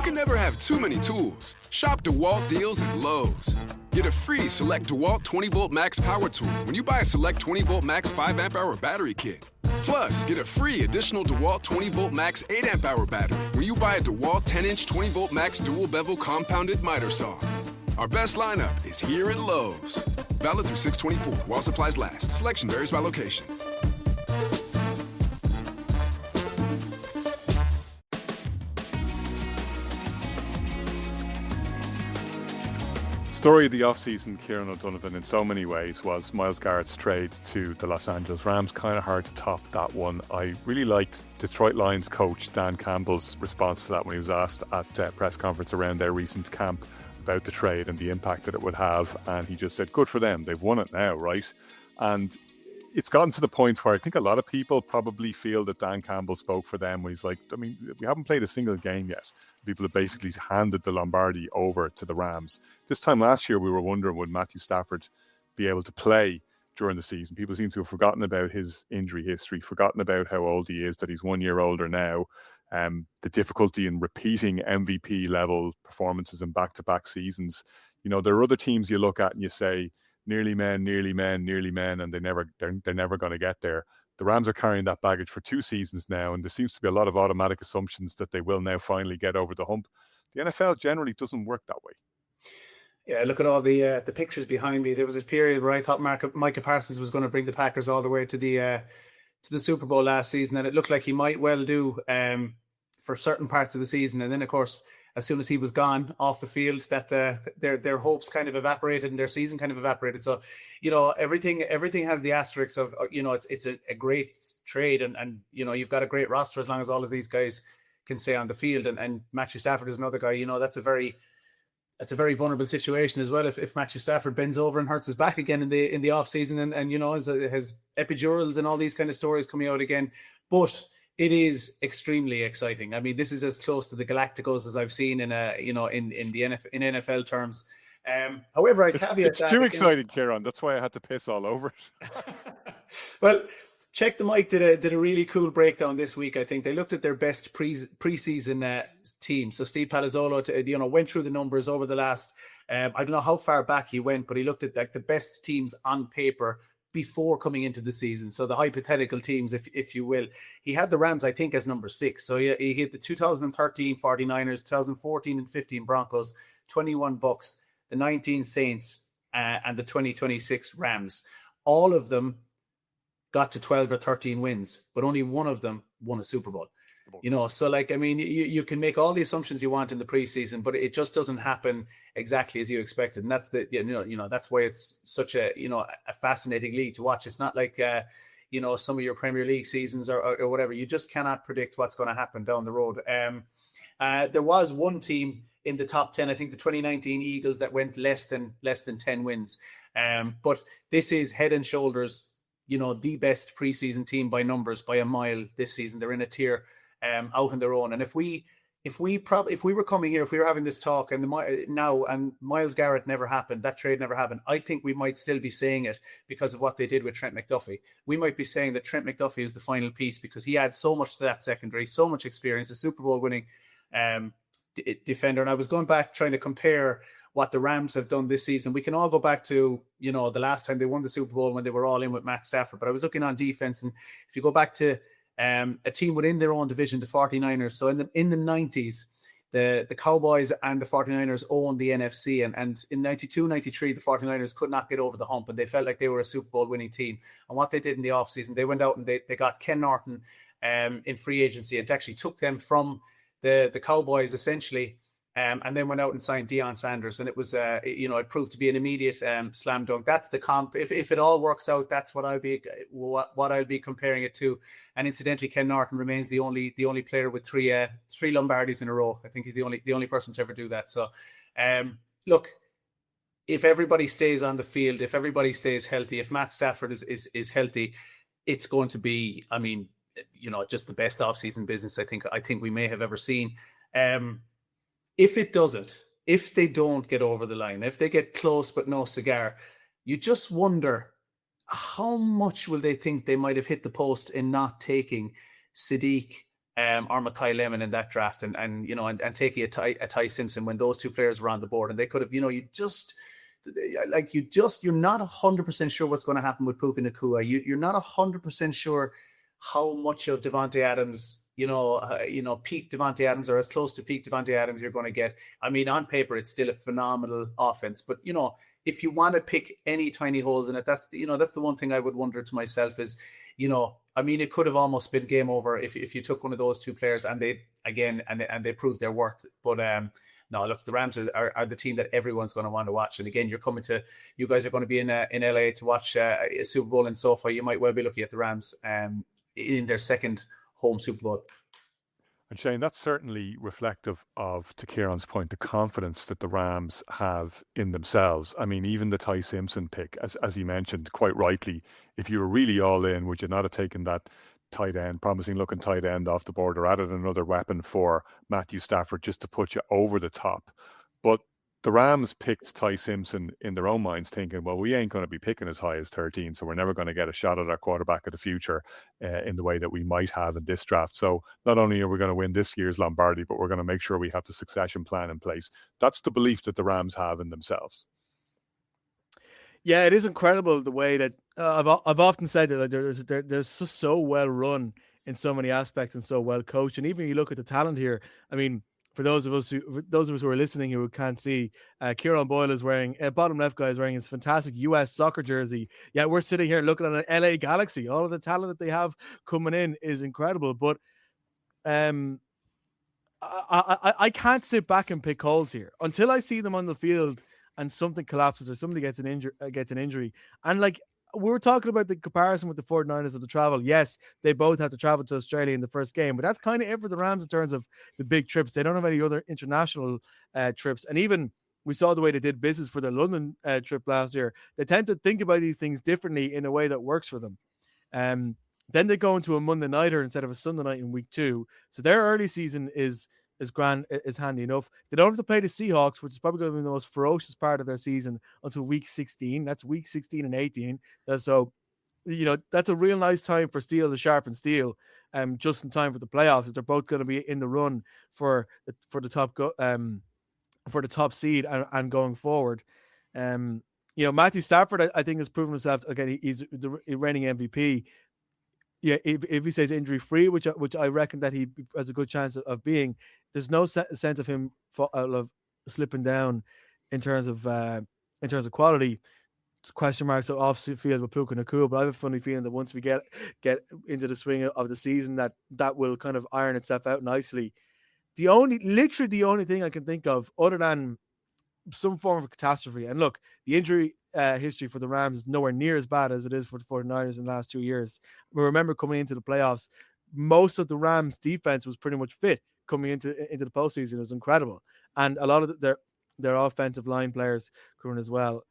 can never have too many tools. Shop DeWalt deals at Lowe's. Get a free Select DeWalt 20-volt max power tool when you buy a Select 20-volt max 5-amp-hour battery kit. Plus, get a free additional DeWalt 20-volt max 8-amp-hour battery when you buy a DeWalt 10-inch 20-volt max dual-bevel compounded miter saw. Our best lineup is here at Lowe's. Valid through 6/24 while supplies last. Selection varies by location. Story of the offseason, Kieran O'Donovan, in so many ways, was Myles Garrett's trade to the Los Angeles Rams. Kind of hard to top that one. I really liked Detroit Lions coach Dan Campbell's response to that when he was asked at press conference around their recent camp about the trade and the impact that it would have. And he just said, good for them. They've won it now, right? And it's gotten to the point where I think a lot of people probably feel that Dan Campbell spoke for them when he's like, I mean, we haven't played a single game yet. People have basically handed the Lombardi over to the Rams. This time last year, we were wondering, would Matthew Stafford be able to play during the season? People seem to have forgotten about his injury history, forgotten about how old he is, that he's 1 year older now. The difficulty in repeating MVP level performances in back-to-back seasons. You know, there are other teams you look at and you say, nearly men, and they're never going to get there. The Rams are carrying that baggage for 2 seasons now, and there seems to be a lot of automatic assumptions that they will now finally get over the hump. The NFL generally doesn't work that way. Yeah, look at all the pictures behind me. There was a period where I thought Micah Parsons was going to bring the Packers all the way to the Super Bowl last season, and it looked like he might well do for certain parts of the season. And then, of course, as soon as he was gone off the field, that their hopes kind of evaporated and their season kind of evaporated. So, you know, everything has the asterisks of, you know, it's a great trade and you know, you've got a great roster as long as all of these guys can stay on the field. And Matthew Stafford is another guy, you know, that's a very vulnerable situation as well. If Matthew Stafford bends over and hurts his back again in the off season and you know, has epidurals and all these kind of stories coming out again. But it is extremely exciting. I mean, this is as close to the Galacticos as I've seen in NFL terms. However, I caveat it's too exciting, Kieran. That's why I had to piss all over it. Well, Check the Mic did a really cool breakdown this week. I think they looked at their best preseason team. So Steve Palazzolo, went through the numbers over the last. I don't know how far back he went, but he looked at like the best teams on paper before coming into the season. So the hypothetical teams, if you will. He had the Rams, I think, as number 6. So he hit the 2013 49ers, 2014 and 15 Broncos, 21 Bucks, the 19 Saints, and the 2026 Rams. All of them got to 12 or 13 wins, but only one of them won a Super Bowl. You know, so like, I mean, you can make all the assumptions you want in the preseason, but it just doesn't happen exactly as you expected. And that's that's why it's such a fascinating league to watch. It's not like, some of your Premier League seasons or whatever. You just cannot predict what's going to happen down the road. There was one team in the top 10, I think the 2019 Eagles, that went less than 10 wins. But this is head and shoulders, the best preseason team by numbers by a mile this season. They're in a tier out on their own. And if we were coming here, if we were having this talk and Myles Garrett never happened, that trade never happened, I think we might still be saying it because of what they did with Trent McDuffie. We might be saying that Trent McDuffie is the final piece because he adds so much to that secondary, so much experience, a Super Bowl winning defender. And I was going back trying to compare what the Rams have done this season. We can all go back to, the last time they won the Super Bowl when they were all in with Matt Stafford. But I was looking on defense, and if you go back to a team within their own division, the 49ers. So in the 90s, the Cowboys and the 49ers owned the NFC. And in 92, 93, the 49ers could not get over the hump, and they felt like they were a Super Bowl winning team. And what they did in the offseason, they went out and they got Ken Norton in free agency, and actually took them from the Cowboys essentially, and then went out and signed Deion Sanders. And it was, it proved to be an immediate slam dunk. That's the comp. If it all works out, that's what I'll be comparing it to. And incidentally, Ken Norton remains the only player with three Lombardis in a row. I think he's the only person to ever do that. So, look, if everybody stays on the field, if everybody stays healthy, if Matt Stafford is healthy, it's going to be, just the best offseason business I think we may have ever seen. If they don't get over the line, if they get close but no cigar, you just wonder how much will they think they might have hit the post in not taking Sadiq or Malakai Lemon in that draft, and taking a Ty Simpson when those two players were on the board, and they could have, you're not 100% sure what's going to happen with Puka Nacua. You're not 100% sure how much of Devontae Adams, peak Devontae Adams, or as close to peak Devontae Adams you're going to get. I mean, on paper, it's still a phenomenal offense, but if you want to pick any tiny holes in it, that's the one thing I would wonder to myself is, it could have almost been game over if you took one of those two players and they proved their worth. But no, look, the Rams are the team that everyone's going to want to watch. And again, you guys are going to be in LA to watch a Super Bowl in SoFi. You might well be looking at the Rams in their second home Super Bowl. And Shane, that's certainly reflective of, to Kieran's point, the confidence that the Rams have in themselves. I mean, even the Ty Simpson pick, as he mentioned quite rightly, if you were really all in, would you not have taken that promising looking tight end off the board, or added another weapon for Matthew Stafford just to put you over the top? But the Rams picked Ty Simpson in their own minds, thinking, well, we ain't going to be picking as high as 13, so we're never going to get a shot at our quarterback of the future in the way that we might have in this draft. So not only are we going to win this year's Lombardi, but we're going to make sure we have the succession plan in place. That's the belief that the Rams have in themselves. Yeah, it is incredible the way that I've often said that they're so well run in so many aspects and so well coached. And even you look at the talent here, I mean, for those of us who are listening who can't see, Kieran Boyle is wearing, bottom left guy is wearing his fantastic US soccer jersey. Yeah, we're sitting here looking at an LA Galaxy. All of the talent that they have coming in is incredible. But I can't sit back and pick holes here until I see them on the field and something collapses or somebody gets an injury. And like we were talking about the comparison with the 49ers of the travel. Yes, they both have to travel to Australia in the first game, but that's kind of it for the Rams in terms of the big trips. They don't have any other international trips. And even we saw the way they did business for their London trip last year. They tend to think about these things differently in a way that works for them. Then they go into a Monday nighter instead of a Sunday night in week 2. So their early season is handy enough. They don't have to play the Seahawks, which is probably going to be the most ferocious part of their season, until week 16. That's week 16 and 18. So, that's a real nice time for steel to sharpen steel, just in time for the playoffs. They're both going to be in the run for the top seed and going forward. Matthew Stafford, I think, has proven himself. Again, he's the reigning MVP. Yeah, if he stays injury free, which I reckon that he has a good chance of being, there's no sense of him slipping down in terms of quality. Question marks off field with Puka Nacua, but I have a funny feeling that once we get into the swing of the season, that will kind of iron itself out nicely. The only thing I can think of, other than some form of catastrophe, and look, the injury history for the Rams is nowhere near as bad as it is for the 49ers in the last 2 years. We remember coming into the playoffs, most of the Rams defense was pretty much fit coming into the postseason. It was incredible. And a lot of their offensive line players coming as well.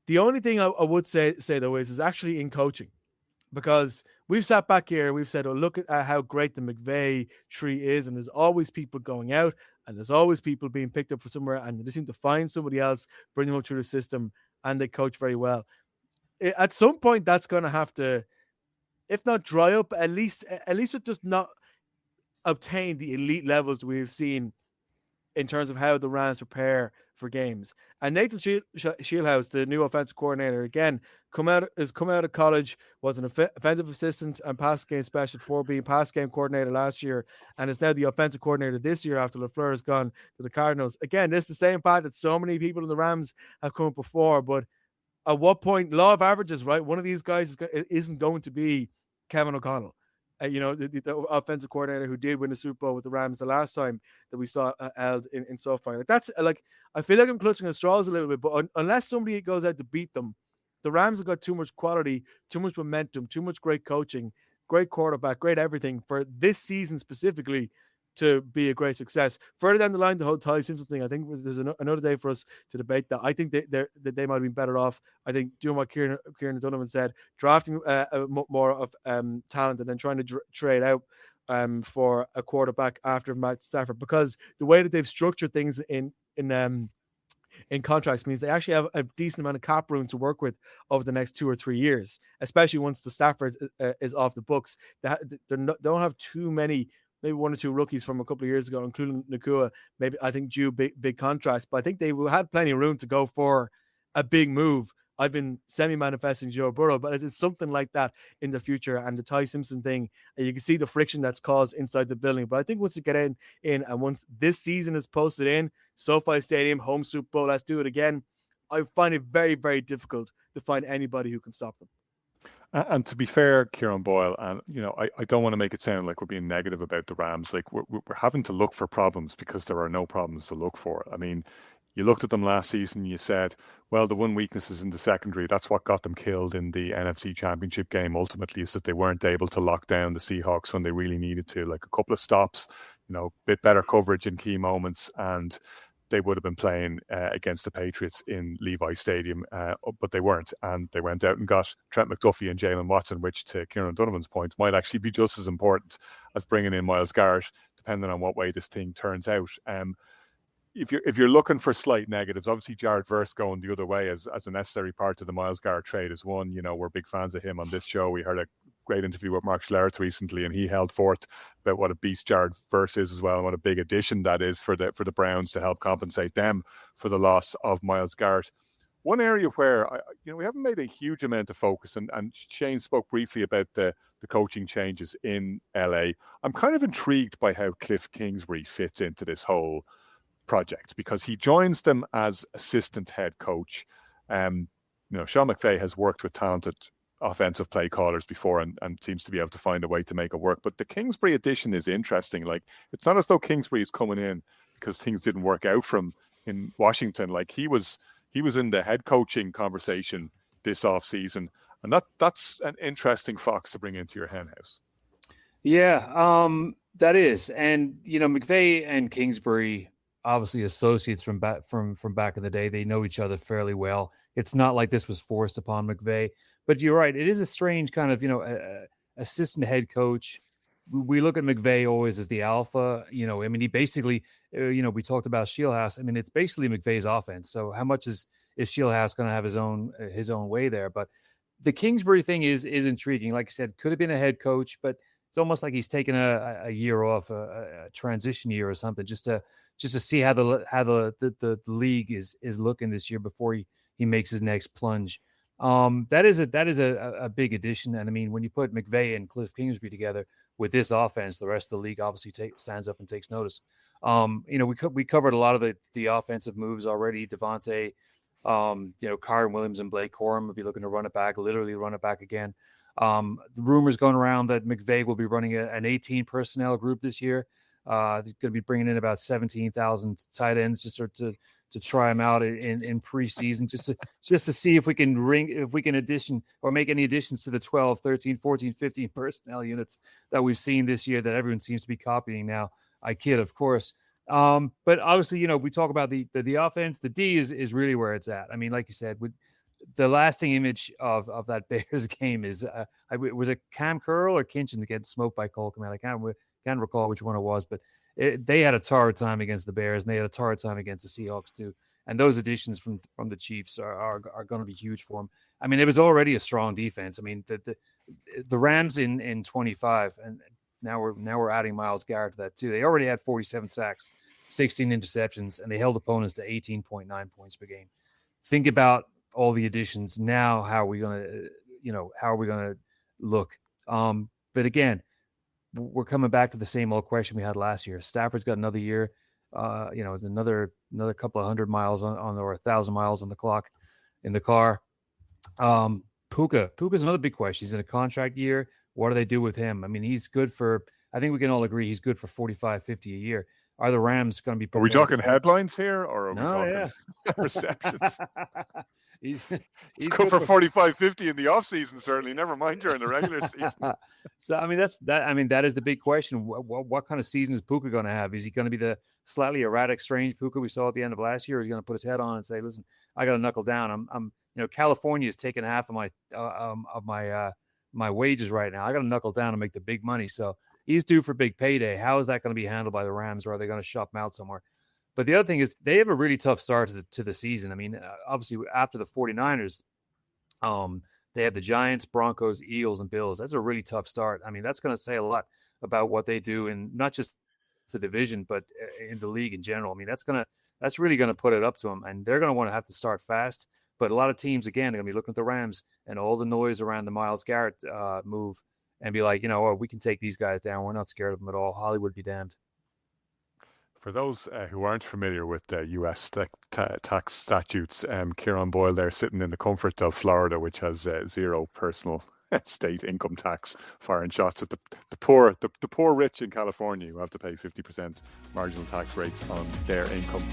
The only thing I would say though is actually in coaching, because we've sat back here, we've said, oh, look at how great the McVay tree is, and there's always people going out, and there's always people being picked up for somewhere, and they seem to find somebody else, bring them up through the system, and they coach very well. At some point, that's going to have to, if not dry up, at least it does not obtain the elite levels we've seen in terms of how the Rams prepare for games. And Nathan Shieldhouse, the new offensive coordinator, again, come out of college, was an offensive assistant and pass game specialist before being pass game coordinator last year, and is now the offensive coordinator this year after LaFleur has gone to the Cardinals. Again, this is the same path that so many people in the Rams have come up before, but at what point, law of averages, right? One of these guys isn't going to be Kevin O'Connell. The offensive coordinator who did win the Super Bowl with the Rams the last time that we saw held in SoFi. I feel like I'm clutching at straws a little bit, but unless somebody goes out to beat them, the Rams have got too much quality, too much momentum, too much great coaching, great quarterback, great everything for this season specifically to be a great success. Further down the line, the whole Ty Simpson thing, I think there's another day for us to debate that. I think they might have been better off, I think, doing what Kieran Donovan said, drafting more of talent and then trying to trade out for a quarterback after Matt Stafford, because the way that they've structured things in contracts means they actually have a decent amount of cap room to work with over the next 2 or 3 years, especially once the Stafford is off the books. They don't have too many maybe one or two rookies from a couple of years ago, including Nakua, maybe I think due big contracts, but I think they had plenty of room to go for a big move. I've been semi-manifesting Joe Burrow, but it's something like that in the future. And the Ty Simpson thing, you can see the friction that's caused inside the building. But I think once you get in and once this season is posted in, SoFi Stadium, home Super Bowl, let's do it again, I find it very, very difficult to find anybody who can stop them. And to be fair, Kieran Boyle, and I don't want to make it sound like we're being negative about the Rams. Like we're having to look for problems because there are no problems to look for. I mean, you looked at them last season, you said, well, the one weakness is in the secondary. That's what got them killed in the NFC Championship game, ultimately, is that they weren't able to lock down the Seahawks when they really needed to. Like a couple of stops, bit better coverage in key moments, and they would have been playing against the Patriots in Levi Stadium, but they weren't. And they went out and got Trent McDuffie and Jalen Watson, which, to Kieran Donovan's point, might actually be just as important as bringing in Myles Garrett, depending on what way this thing turns out. If you're looking for slight negatives, obviously Jared Verse going the other way as a necessary part of the Myles Garrett trade is one. We're big fans of him on this show. We heard a great interview with Mark Schlereth recently, and he held forth about what a beast Jared Verse is as well, and what a big addition that is for the Browns to help compensate them for the loss of Myles Garrett. One area where we haven't made a huge amount of focus, and Shane spoke briefly about the coaching changes in LA. I'm kind of intrigued by how Cliff Kingsbury fits into this whole project, because he joins them as assistant head coach. Sean McVay has worked with talented offensive play callers before and seems to be able to find a way to make it work. But the Kingsbury addition is interesting. Like, it's not as though Kingsbury is coming in because things didn't work out for him in Washington. Like, he was in the head coaching conversation this offseason, and that's an interesting fox to bring into your hen house. Yeah, that is. And McVay and Kingsbury, obviously associates from back in the day. They know each other fairly well. It's not like this was forced upon McVay. But you're right. It is a strange kind of, assistant head coach. We look at McVay always as the alpha. He basically, we talked about Shieldhouse. I mean, it's basically McVay's offense. So how much is Shieldhouse going to have his own way there? But the Kingsbury thing is intriguing. Like I said, could have been a head coach, but it's almost like he's taken a year off, a transition year or something, just to see how the league is looking this year before he makes his next plunge. That is a big addition. And I mean, when you put McVay and Cliff Kingsbury together with this offense, the rest of the league obviously stands up and takes notice. We covered a lot of the offensive moves already. Devontae, Kyron Williams and Blake Corum will be looking to literally run it back again. The rumors going around that McVay will be running an 18 personnel group this year. They're going to be bringing in about 17,000 tight ends just to try them out in preseason, just to see if we can make any additions to the 12, 13, 14, 15 personnel units that we've seen this year that everyone seems to be copying now. I kid, of course. But obviously, we talk about the offense. The D is really where it's at. I mean, like you said, with the lasting image of that Bears game is was it Cam Curl or Kinchins getting smoked by Cole Kmet? I can't recall which one it was, but they had a torrid time against the Bears, and they had a torrid time against the Seahawks too. And those additions from the Chiefs are going to be huge for them. I mean, it was already a strong defense. I mean, the Rams in 25, and now we're adding Myles Garrett to that too. They already had 47 sacks, 16 interceptions, and they held opponents to 18.9 points per game. Think about all the additions now. How are we going to look? But again, we're coming back to the same old question we had last year. Stafford's got another year. It's another couple of 100 miles or 1,000 miles on the clock in the car. Puka's another big question. He's in a contract year. What do they do with him? I mean, he's good for, I think we can all agree he's good for 45, 50 a year. Are the Rams going to be prepared? Are we talking headlines here, or are we talking receptions? He's good for 45, 50 in the offseason, certainly. Never mind during the regular season. So, I mean, that is the big question. What kind of season is Puka going to have? Is he going to be the slightly erratic, strange Puka we saw at the end of last year? Or is he going to put his head on and say, listen, I got to knuckle down. California is taking half of my wages right now. I got to knuckle down and make the big money. So he's due for big payday. How is that going to be handled by the Rams, or are they going to shop him out somewhere? But the other thing is they have a really tough start to the season. I mean, obviously after the 49ers, they have the Giants, Broncos, Eagles, and Bills. That's a really tough start. I mean, that's going to say a lot about what they do, and not just the division, but in the league in general. I mean, that's really gonna put it up to them, and they're gonna want to have to start fast. But a lot of teams, again, are gonna be looking at the Rams and all the noise around the Myles Garrett move, and be like, oh, we can take these guys down. We're not scared of them at all. Hollywood be damned. For those who aren't familiar with the U.S. tax statutes, Kieran Boyle there sitting in the comfort of Florida, which has zero personal state income tax, firing shots at the poor rich in California who have to pay 50% marginal tax rates on their income.